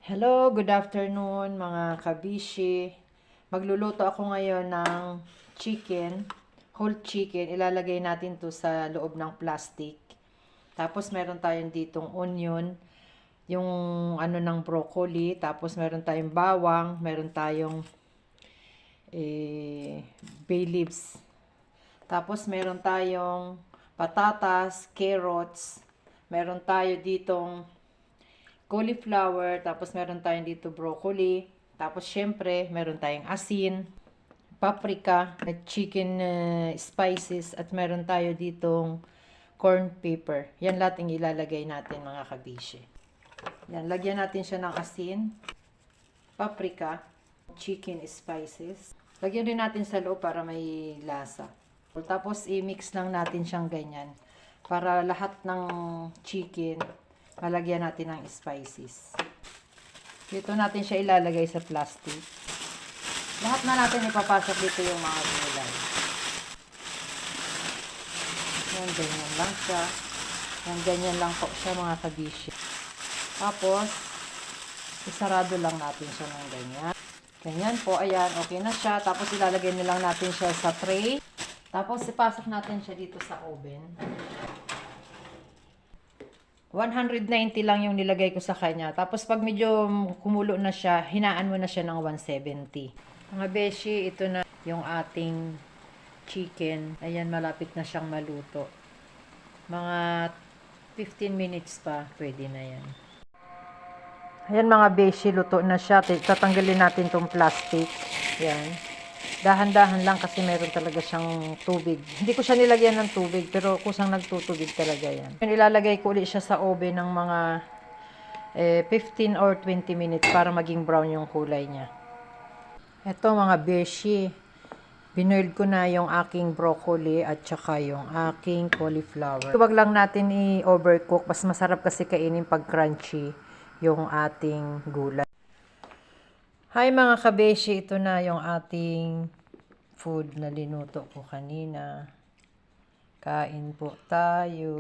Hello, good afternoon mga kabishi. Magluluto ako ngayon ng chicken, whole chicken. Ilalagay natin to sa loob ng plastic. Tapos meron tayong ditong onion, yung ano ng broccoli, tapos meron tayong bawang, meron tayong bay leaves. Tapos meron tayong patatas, carrots, meron tayo ditong cauliflower, tapos meron tayong dito broccoli, tapos syempre meron tayong asin, paprika, chicken spices, at meron tayo ditong corn pepper. Yan lahat ang ilalagay natin mga kabishi. Yan, lagyan natin siya ng asin, paprika, chicken spices. Lagyan rin natin sa loob para may lasa. Tapos i-mix lang natin siyang ganyan para lahat ng chicken malagyan natin ng spices. Dito natin siya ilalagay sa plastic. Lahat na natin ipapasok dito yung mga gulay. Yan, ganyan lang siya. Yan, ganyan lang po siya mga kabishi. Tapos, isarado lang natin siya ng ganyan. Ganyan po, ayan, okay na siya. Tapos ilalagay na lang natin siya sa tray. Tapos ipasok natin siya dito sa oven. 190 lang yung nilagay ko sa kanya. Tapos pag medyo kumulo na siya, hinaan mo na siya ng 170. Mga beshi, ito na yung ating chicken. Ayan, malapit na siyang maluto. Mga 15 minutes pa, pwede na yan. Ayan mga beshi, luto na siya. Tatanggalin natin tong plastic. Ayan. Dahan-dahan lang kasi meron talaga siyang tubig. Hindi ko siya nilagyan ng tubig, pero kusang nagtutubig talaga yan. Ilalagay ko ulit siya sa oven ng mga 15 or 20 minutes para maging brown yung kulay niya. Ito mga beshi, binoil ko na yung aking broccoli at saka yung aking cauliflower. Huwag lang natin i-overcook, mas masarap kasi kainin pag crunchy yung ating gulay. Hi mga kabeshi, ito na yung ating food na linuto ko kanina. Kain po tayo.